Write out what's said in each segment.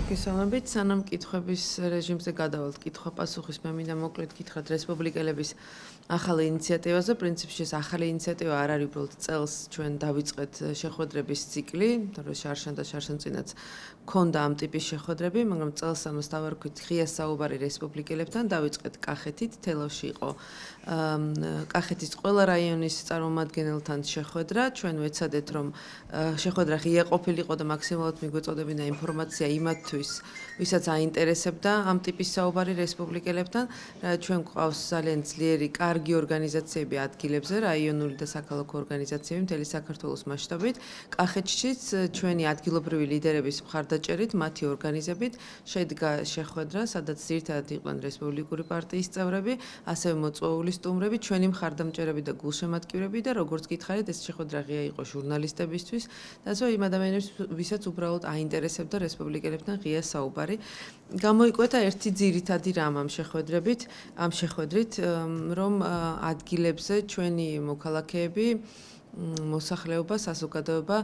მოგესალმებით. სანამ კითხვების რეჟიმზე გადავალთ კითხვა-პასუხის, მე მინდა მოკლედ გითხრათ რესპუბლიკელების ახალი ინიციატივაზე. პრინციპში ეს ახალი ინიციატივა არ არის, უბრალოდ წელს ჩვენ დავიწყეთ შეხვედრების ციკლი, რომ შარშან და შარშანწინაც ქონდა ამ ტიპის შეხვედრები, მაგრამ წელს ამას დავარქვით ღია საუბარი რესპუბლიკელებთან, დავიწყეთ კახეთით, თელავში იყო კახეთის ყველა რაიონის წარმომადგენელთან შეხვედრა. ჩვენ ვეცადეთ, რომ შეხვედრა ღია ყოფილიყო და მაქსიმალურად მიგვეწოდებინა ინფორმაცია იმათთვის, ვისაც აინტერესებდა ამ ტიპის საუბარი რესპუბლიკელებთან. ჩვენ გვყავს ძალიან ძლიერი, კარგი ორგანიზაციები ადგილებზე, რაიონული და საქალაქო ორგანიზაციები მთელი საქართველოს მასშტაბით. კახეთშიც ჩვენი ადგილობრივი ლიდერების მხარდაჭერით, მათი ორგანიზებით შედგა შეხვედრა, სადაც ძირითადად იყვნენ რესპუბლიკური პარტიის წევრები, ასევე მოწვეული სტუმრები, ჩვენი მხარდამჭერები და გულშემატკივრები და როგორც გითხარით, ეს შეხვედრა ღია იყო ჟურნალისტებისთვის და ასევე იმ ადამიანებისთვის, ვისაც უბრალოდ აინტერესებდა რესპუბლიკელებთან ღია საუბარი. გამოიკვეთა ერთი ძირითადი რამ ამ შეხვედრით, რომ ადგილებზე ჩვენი მოქალაქეები მოსახლეობა, საზოგადოება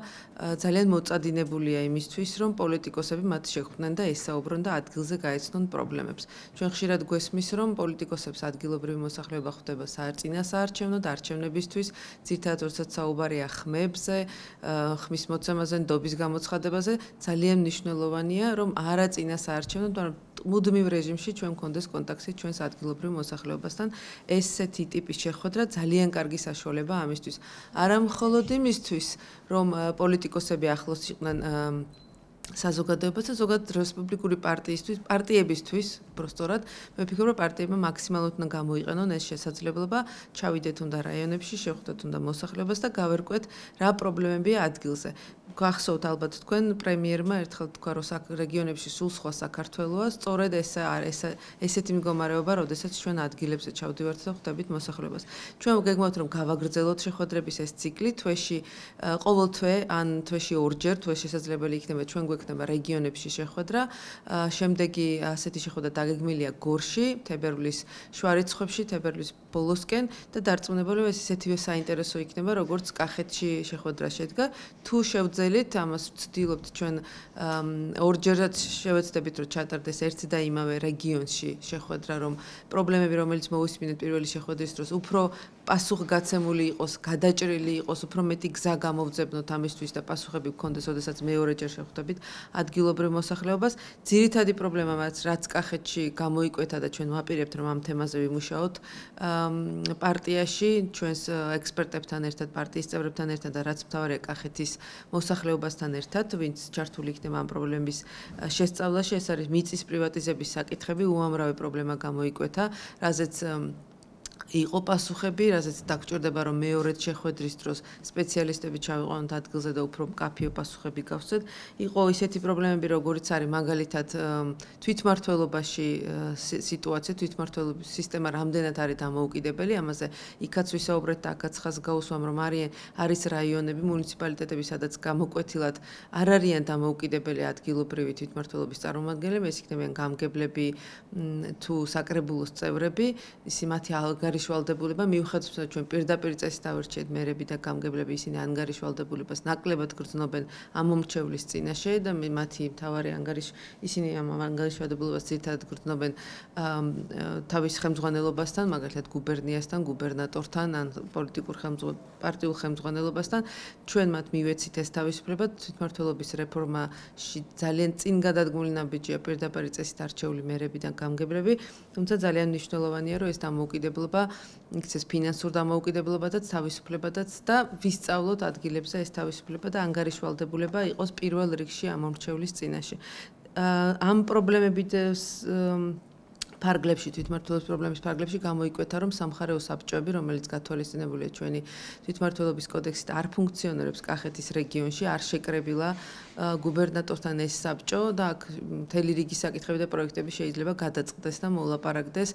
ძალიან მოწადინებულია იმისთვის, რომ პოლიტიკოსები მათ შეხვდნენ და ესაუბრონ და ადგილზე გაეცნონ პრობლემებს. ჩვენ ხშირად გვესმის, რომ პოლიტიკოსებს ადგილობრივი მოსახლეობა ხვდება წინასაარჩევნო და არჩევნებისთვის, ძირითადად როდესაც საუბარია ხმებზე, ხმის მოცემაზე, ნდობის გამოცხადებაზე, ძალიან მნიშვნელოვანია, რომ არა წინასაარჩევნო, მაგრამ მუდმივ რეჟიმში ჩვენ გქონდეს კონტაქტი ჩვენს ადგილობრივ მოსახლეობასთან. ესეთი ტიპის შეხვედრა ძალიან კარგი საშუალებაა ამისთვის. არა მხოლოდ იმისთვის, რომ პოლიტიკოსები ახლოს იყვნენ საზოგადოებას და ზოგადად რესპუბლიკური პარტიებისთვის, პროსტორად, მე ვფიქრობ, რომ პარტიებმა მაქსიმალურად უნდა გამოიყენონ ეს შესაძლებლობა, ჩავიდეთ უნდა რაიონებში, შევხვდეთ უნდა მოსახლეობას და გავერკვეთ რა პრობლემებია ადგილზე. გახსოვთ ალბათ თქვენ პრემიერმა ერთხელ თქვა, რომ რეგიონებში სულ სხვა საქართველოა, სწორედ ესეთი მდგომარეობა, როდესაც ჩვენ ადგილებზე ჩავდივართ და ხვდებით მოსახლეობას. ჩვენ გეგმავთ, რომ გავაგრძელოთ შეხვედრების ეს ციკლი თვეში, ყოველ თვე ან თვეში ორჯერ, თვე შესაძლებელი იქნება ჩვენ გვექნება რეგიონებში შეხვედრა. შემდეგი ასეთი შეხვედრა დაგეგმილია გორში, თებერვლის შუა რიცხვებში, თებერვლის ბოლოსკენ და დარწმუნებული ვარ, ისეთივე საინტერესო იქნება, როგორც კახეთში შეხვედრა შედგა. თუ შევძელით, ამას ვცდილობთ ჩვენ ორჯერაც შევეცდებით, რომ ჩატარდეს ერთი და იმავე რეგიონში შეხვედრა, რომ პრობლემები, რომელიც მოვისმინეთ პირველი შეხვედრის დროს, უფრო პასუხგაცემული იყოს, გადაჭრილი იყოს, უფრო მეტი გზა გამოვძებნოთ ამისთვის და პასუხები გქონდეს, ოდესაც მეორეჯერ შევხვდებით ადგილობრივ მოსახლეობას. ძირითადი პრობლემა, რაც კახეთში გამოიკვეთა და ჩვენ ვაპირებთ, რომ ამ თემაზე ვიმუშაოთ პარტიაში, ჩვენს ექსპერტებთან ერთად, პარტიის წევრებთან ერთად და რაც მთავარია კახეთის მოსახლეობასთან ერთად, ვინც ჩართული იქნება ამ პრობლემის შესწავლაში, ეს არის მიწის პრივატიზების საკითხები, უამრავი პრობლემა გამოიკვეთა, რაზეც იყო პასუხები, რაზეც დაგჭირდება, რომ მეორედ შეხვედრის დროს სპეციალისტები ჩავიყვანოთ ადგილზე და უფრო მკაფიო პასუხები გავსვეთ. იყო ისეთი პრობლემები, როგორიც არის მაგალითად თვითმმართველობაში სიტუაცია, თვითმმართველობის სისტემა რამდენად არის დამოუკიდებელი, ამაზე იქაც ვისაუბრეთ და აქაც ხაზს გაუსვამ, რომ არის რაიონები, მუნიციპალიტეტები, სადაც გამოკვეთილად არ არიან დამოუკიდებელი ადგილობრივი თვითმმართველობის წარმომადგენლები, ეს იქნებიან გამგებლები თუ საკრებულოს წევრები, მათი ანგარიშვალდებულება, მიუხედავად რომ ჩვენ პირდაპირ წესით დავერჩიეთ მერები და გამგებლები, ისინი ანგარიშვალდებულებას ნაკლებად გრძნობენ ამ მომრჩევლის წინაშე და მათი მთავარი ისინი ამ ანგარიშვალდებულებას ძირითადად გრძნობენ თავის ხელმძღვანელობასთან, მაგალითად გუბერნიასთან, გუბერნატორთან ან პარტიულ ხელმძღვანელობასთან. ჩვენ მათ მივეცით ეს თავისუფლება, თვითმმართველობის რეფორმაში ძალიან წინ გადადგმული ნაბიჯია პირდაპირ წესით არჩეული მერები და გამგებლები, თუმცა ძალიან მნიშვნელოვანია, რომ ეს დამოუკიდებლობა იქცეს ფინანსურ დამოუკიდებლობადაც, თავისუფლებადაც და ვისწავლოთ ადგილებზე ეს თავისუფლება და ანგარიშვალდებულება იყოს პირველ რიგში ამ მომრჩევლის წინაშე. ამ პრობლემებით ფარგლებში, თვითმმართველობის პრობლემის ფარგლებში გამოიკვეთა, რომ სამხარეო საბჭოები, რომელიც გათვალისწინებულია ჩვენი თვითმმართველობის კოდექსით, არ ფუნქციონირებს კახეთის რეგიონში, არ შეკრებილა გუბერნატორთან ეს საბჭო და აქ მთელი რიგი საკითხები და პროექტები შეიძლება გადაწყდეს და მოვლაპარაკდეს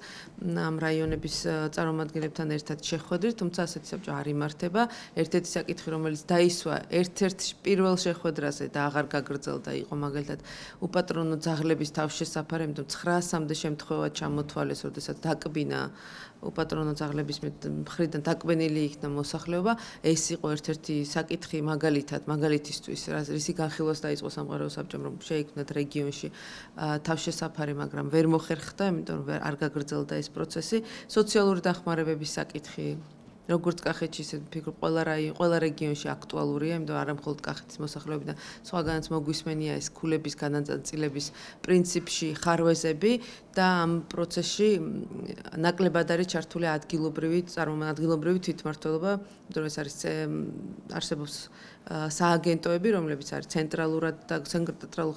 ამ რაიონების წარმომადგენლებთან ერთად შეხვედრით, თუმცა ასეთი საბჭო არ იმართება. ერთ-ერთი საკითხი, რომელიც დაისვა ერთ-ერთ პირველ შეხვედრაზე და აღარ გაგრძელდა, იყო მაგალითად უპატრონო ძაღლების თავშესაფარი, იმიტომ 900-მდე შემთხვევა ჩამოთვალეს, როდესაც დაკბინა უპატრონო ძაღლების მხრიდან დაკბენილი იქნა მოსახლეობა, ეს იყო ერთ-ერთი საკითხი მაგალითისთვის, რისი განხილვას დაიწყო სამყარო საბჭომ, რომ შეიქმნათ რეგიონში თავშესაფარი, მაგრამ ვერ მოხერხდა, იმიტომ რომ არ გაგრძელდა ეს პროცესი. სოციალური დახმარებების საკითხი როგორც კახეთში, ისე ვფიქრობ, ყველა რეგიონში აქტუალურია, იმიტომ არა მხოლოდ კახეთის მოსახლეობიდან, სხვაგანაც მოგვისმენია ეს ქულების განაწილების პრინციპში ხარვეზები და ამ პროცესში ნაკლებად არის ჩართული ადგილობრივი თვითმმართველობა, იმიტომ რომ ეს არის არსებობს სააგენტოები, რომლებიც არის ცენტრალურ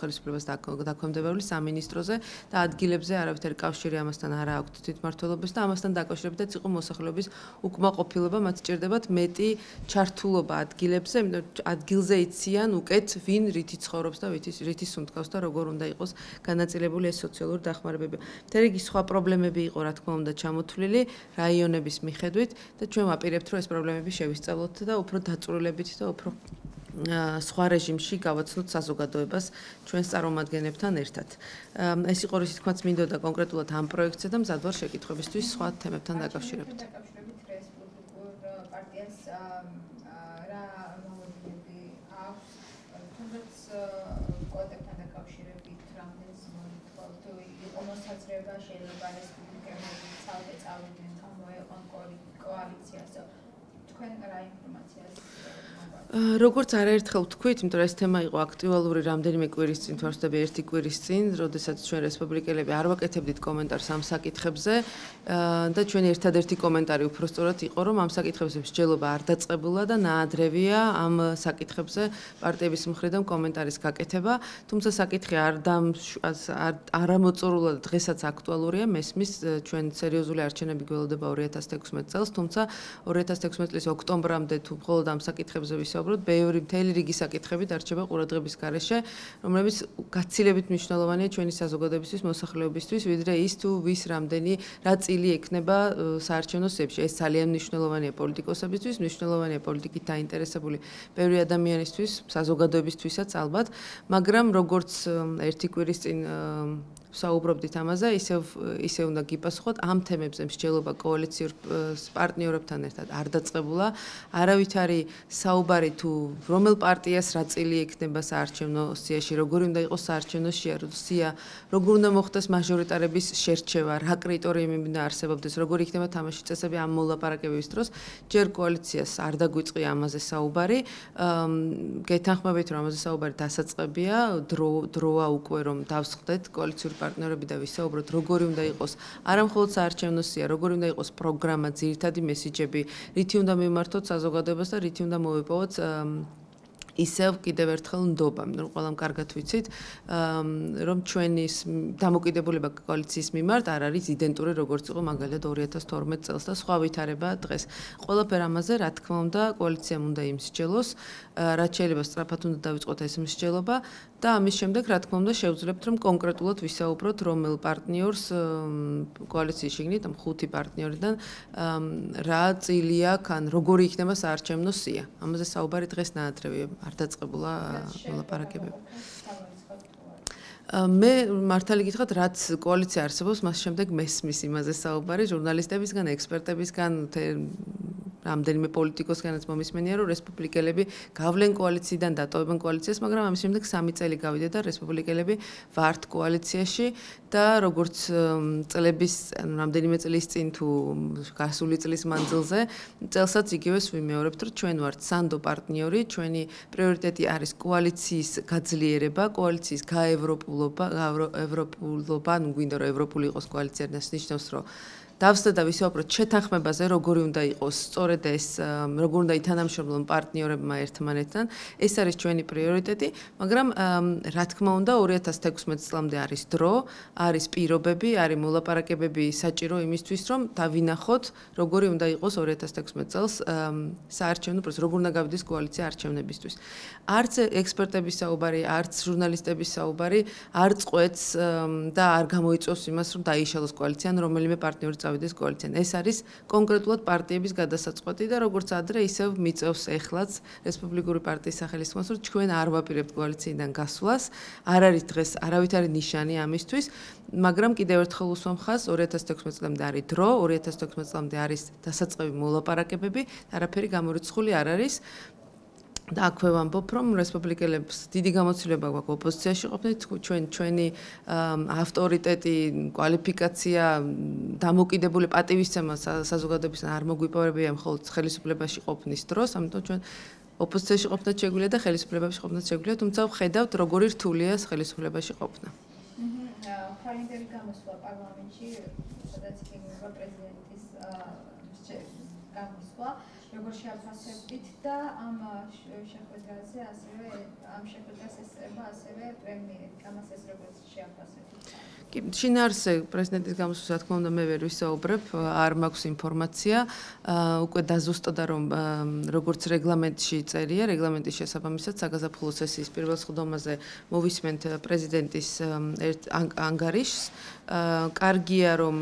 ხელისუფლებას დაქვემდებარებული სამინისტროზე და ადგილებზე არავითარი კავშირი ამასთან არ აქვთ თვითმმართველობას და ამასთან დაკავშირებითაც იყო მოსახლეობის უკმაყოფილება, მათ სჭირდებათ მეტი ჩართულობა ადგილებზე, იმიტომ ადგილზე იციან უკეთ ვინ რითი ცხოვრობს და რითი სუნთქავს და როგორ უნდა იყოს განაწილებული ეს სოციალური დახმარებები. მთელი რიგი სხვა პრობლემები იყო, რა თქმა უნდა, ჩამოთვლილი რაიონების მიხედვით და ჩვენ ვაპირებთ, რომ ეს პრობლემები შევისწავლოთ და უფრო დაწვრილებით და უფრო სხვა რეჟიმში გავაცნოთ საზოგადოებას ჩვენს წარმომადგენლებთან ერთად. ეს იყო რისი თქმაც მინდოდა კონკრეტულად ამ პროექტზე და მზად ვარ შეკითხვებისთვის სხვა თემებთან დაკავშირებით. პარტიას რა მოგონებები აქვს, თუნდაც კოდებთან დაკავშირებით რამდენს მოითხოვთ, თუ იყო მოსაზრება შეიძლება რესპუბლიკელები ცალკე წავიდნენ, გამოეყვან კოალიციას, თქვენ რა ინფორმაციას როგორც არაერთხელ ვთქვით, იმიტომ რომ ეს თემა იყო აქტუალური რამდენიმე კვირის წინ, თუ არ ვცდები ერთი კვირის წინ, როდესაც ჩვენ რესპუბლიკელები არ ვაკეთებდით კომენტარს ამ საკითხებზე და ჩვენი ერთადერთი კომენტარი უბრალოდ იყო, რომ ამ საკითხებზე მსჯელობა არ დაწყებულა და ნაადრევია ამ საკითხებზე პარტიების მხრიდან კომენტარის გაკეთება, თუმცა საკითხი არამოწურულა და დღესაც აქტუალურია, მესმის ჩვენ სერიოზული არჩევნები გველოდება 2016 წელს, თუმცა 2016 წლის ოქტომბრამდე თუ მხოლოდ ამ საკითხებზე ვისაუბრებთ, ბევრი მთელი რიგი საკითხები დარჩება ყურადღების გარეშე, რომლებიც გაცილებით მნიშვნელოვანია ჩვენი საზოგადოებისთვის, მოსახლეობისთვის, ვიდრე ის თუ ვის რამდენი რა წილი ექნება საარჩევნო სიებში. ეს ძალიან მნიშვნელოვანია პოლიტიკოსებისთვის, მნიშვნელოვანია პოლიტიკით დაინტერესებული ბევრი ადამიანისთვის, საზოგადოებისთვისაც ალბათ, მაგრამ როგორც ერთი კვირის წინ საუბრობდით ამაზე, ისე უნდა გიპასუხოთ, ამ თემებზე მსჯელობა კოალიციურ პარტნიორებთან ერთად არ დაწყებულა, არავითარი საუბარი თუ რომელ პარტიას რა წილი ექნება საარჩევნო სიაში, როგორი უნდა იყოს საარჩევნო სია, როგორ უნდა მოხდეს მაჟორიტარების შერჩევა, რა კრიტერიუმები უნდა არსებობდეს, როგორი იქნება თამაშის წესები ამ მოლაპარაკებების დროს, ჯერ კოალიციას არ დაგვიწყია ამაზე საუბარი, გეთანხმებით, რომ ამაზე საუბარი დასაწყებია, დროა უკვე რომ დავსხდეთ კოალიციური პარტნიორები და ვისაუბროთ, როგორი უნდა იყოს არა მხოლოდ საარჩევნო სია, როგორი უნდა იყოს პროგრამა, ძირითადი მესიჯები, რითი უნდა მიმართოთ საზოგადოებას და რითი უნდა მოვიპოვოთ ისევ კიდევ ერთხელ ნდობა, რომ ყველამ კარგად ვიცით, რომ ჩვენი დამოკიდებულება კოალიციის მიმართ არ არის იდენტური როგორც იყო მაგალითად 2012 წელს და სხვა ვითარება დღეს. ყველაფერ ამაზე, რა თქმა უნდა, კოალიციამ უნდა იმსჯელოს, რაც შეიძლება სწრაფად უნდა დავიწყოთ ეს მსჯელობა და ამის შემდეგ, რა თქმა უნდა, შევძლებთ, რომ კონკრეტულად ვისაუბროთ, რომელ პარტნიორს კოალიციის შიგნით, ამ 5 პარტნიორიდან რა წილი აქვს, ან როგორი იქნება საარჩევნო სია. ამაზე საუბარი დღეს ნაადრევია. არ დაწყებულა მოლაპარაკებები. მე მართალი გითხრათ, რაც კოალიცია არსებობს, მას შემდეგ მესმის იმაზე საუბარი ჟურნალისტებისგან, ექსპერტებისგან, რამდენიმე პოლიტიკოსგანაც მომისმენია, რომ რესპუბლიკელები გავლენ კოალიციიდან დატოვებენ კოალიციას, მაგრამ ამის შემდეგ 3 წელი გავიდა და რესპუბლიკელები ვართ კოალიციაში და როგორც წლების, რამდენიმე წლის წინ თუ გასული წლის მანძილზე, წელსაც იგივეს ვიმეორებთ, რომ ჩვენ ვართ სანდო პარტნიორი, ჩვენი პრიორიტეტი არის კოალიციის გაძლიერება, კოალიციის გაევროპულობა, ანუ გვინდა რომ ევროპული იყოს კოალიცია, ეს ნიშნავს, რომ დავსვდეთ და ვისაუბროთ შეთანხმებაზე, როგორი უნდა იყოს სწორედ ეს, როგორ უნდა ითანამშრომლონ პარტნიორებმა ერთმანეთთან. ეს არის ჩვენი პრიორიტეტი, მაგრამ რა თქმა უნდა 2016 წლამდე არის დრო, არის პირობები, არის მოლაპარაკებები საჭირო იმისთვის, რომ დავინახოთ, როგორი უნდა იყოს 2016 წელს საარჩევნო პროცესი, როგორ უნდა გავიდეს კოალიცია არჩევნებისთვის. არც ექსპერტების საუბარი, არც ჟურნალისტების საუბარი არ წყვეტს და არ გამოიწვევს იმას, რომ დაიშალოს კოალიცია, ან რომელიმე პარტნიორი წავიდეს კოალიციაში. ეს არის კონკრეტულად პარტიების გადასაწყვეტი და როგორც ადრე ისევ მიწევს ეხლაც რესპუბლიკური პარტიის სახელისმოს, რომ ჩვენ არ ვაპირებთ კოალიციიდან გასვლას, არ არის დღეს არავითარი ნიშანი ამისთვის, მაგრამ კიდევ ერთხელ უსვამ ხაზს 2016 წლამდე არის დრო, 2016 წლამდე არის დასაწყები მოლაპარაკებები, არაფერი გამორიცხული არ არის. და აქვე ვამბობ, რომ რესპუბლიკელებს დიდი გამოცდილება გვაქვს ოპოზიციაში ყოფნით, ჩვენი ავტორიტეტი, კვალიფიკაცია, დამოუკიდებელი პატივისცემა საზოგადოებისგან არ მოგვიპოვებია მხოლოდ ხელისუფლებაში ყოფნის დროს, ამიტომ ჩვენ ოპოზიციაში ყოფნაც შეგვიძლია და ხელისუფლებაში ყოფნაც შეგვიძლია, თუმცა ვხედავთ, როგორი რთულია ხელისუფლებაში ყოფნა. ფრაგმენტები გამოსვლა პარლამენტში, სადაც იქნება პრეზიდენტის გამოსვლა. როგორ შეაფასებთ და ამ შეხვედრაზე ასევე ამ შეხვედრას ესწრება ასევე პრემიერი, ამას ეს როგორც შეაფასებთ? კი, შინაარსზე პრეზიდენტის გამოსვლას, რა თქმა უნდა, მე ვერ ვისაუბრებ, არ მაქვს ინფორმაცია, უკვე დაზუსტდა, რომ როგორც რეგლამენტში წერია, რეგლამენტის შესაბამისად საგაზაფხულო სესიის პირველ სხდომაზე მოვისმენთ პრეზიდენტის ანგარიშს. კარგია, რომ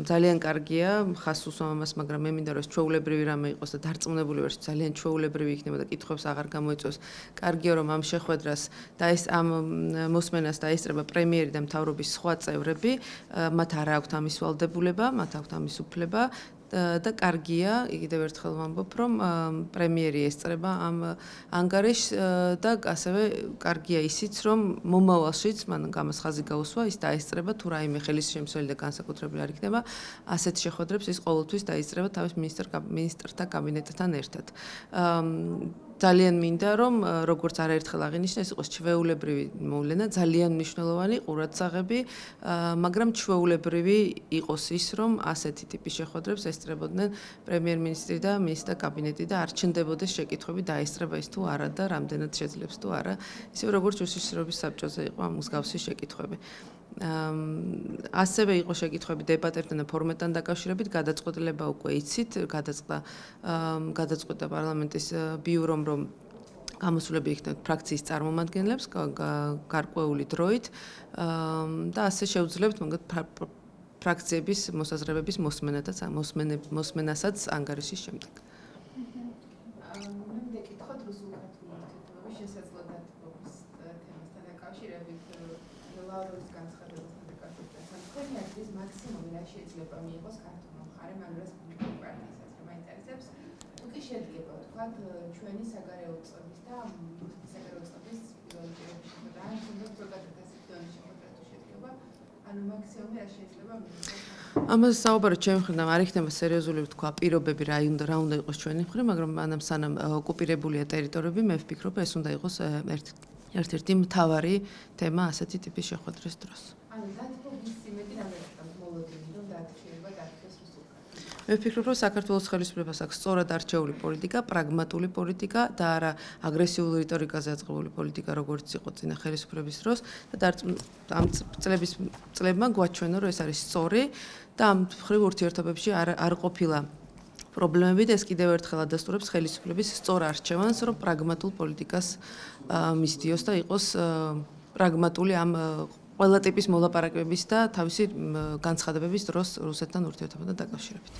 ძალიან კარგია, ხას უსვამ ამას, მაგრამ მე მინდა, რომ ჩვეულებრივი რამე იყოს და დარწმუნებული ვარ, ძალიან ჩვეულებრივი იქნება და კითხვებს აღარ გამოიწვევს. კარგია, რომ ამ შეხვედრას და ამ მოსმენას დაესწრება პრემიერი და მთავრობის სხვა წევრები, მათ არ აქვთ ამის ვალდებულება, მათ აქვთ ამის უფლება და კარგია, კიდევ ერთხელ ვამბობ, რომ პრემიერი ესწრება ამ ანგარიშს და ასევე კარგია ისიც, რომ მომავალშიც მან ამას ხაზი გაუსვა, ის დაესწრება თუ რაიმე ხელისშემცველი და განსაკუთრებული არ იქნება, ასეთ შეხვედრებს ის ყოველთვის დაესწრება თავის მინისტრთა კაბინეტთან ერთად. ძალიან მინდა, რომ როგორც არაერთხელ აღინიშნა, ეს იყოს ჩვეულებრივი მოვლენა, ძალიან მნიშვნელოვანი ყურადსაღები, მაგრამ ჩვეულებრივი იყოს ის, რომ ასეთი ტიპის შეხვედრებს ესწრებოდნენ პრემიერ-მინისტრი და მინისტრთა კაბინეტი და არ ჩნდებოდეს შეკითხვები დაესწრება ის თუ არა და რამდენად შეძლებს თუ არა, ისე როგორც უშიშროების საბჭოზე იყო ამ მსგავსი შეკითხვები. ასევე იყო შეკითხვები დებატებთან და ფორმატთან დაკავშირებით, გადაწყვეტილება უკვე იცით, გადაწყვეტა პარლამენტის ბიურომ, რომ გამოსვლები იქნებათ ფრაქციის წარმომადგენლებს გარკვეული დროით და ასე შევძლებთ მაგათ ფრაქციების მოსაზრებების მოსმენასაც ანგარიშის შემდეგ. მაქსიმუმი რა შეიძლება მიიღოს ქართულმა მხარემ ან რესპუბლიკური პარტიისაც რომ აინტერესებს თუ კი შედგება თქვათ ჩვენი საგარეო წყობის და საგარეო წყობის პირველი შეხვედრა ან თუნდაც ზოგადად ასეთი დონის შეხვედრა თუ შედგება ანუ მაქსიმუმი რა შეიძლება მიიღოს ამას საუბარად ჩემი მხრიდან არ იქნება სერიოზული თქვა პირობები რა უნდა იყოს ჩვენი მხრივ, მაგრამ მანამ სანამ ოკუპირებულია ტერიტორიები, მე ვფიქრობ ეს უნდა იყოს ერთ-ერთი მთავარი თემა ასეთი ტიპის შეხვედრის დროს. ანუ დათბობის სიმეტი რამდენად მოლოდინი რომ შეიძლება დათბოს რუსულკა. მე ვფიქრობ, რომ საქართველოს ხელისუფლებას აქვს სწორად არჩეული პოლიტიკა, პრაგმატული პოლიტიკა და არა აგრესიული რიტორიკაზე აწყობილი პოლიტიკა, როგორც იყო წინა ხელისუფლების დროს და ამ წლებმა გვაჩვენა, რომ ეს არის სწორი და ამ მხრივ ურთიერთობებში არ ყოფილა პრობლემები და ეს კიდევ ერთხელ ადასტურებს ხელისუფლების სწორ არჩევანს, რომ პრაგმატულ პოლიტიკას მისდიოს და იყოს პრაგმატული ამ ყველა ტიპის მოლაპარაკებების და თავისი განცხადებების დროს რუსეთთან ურთიერთობასთან დაკავშირებით.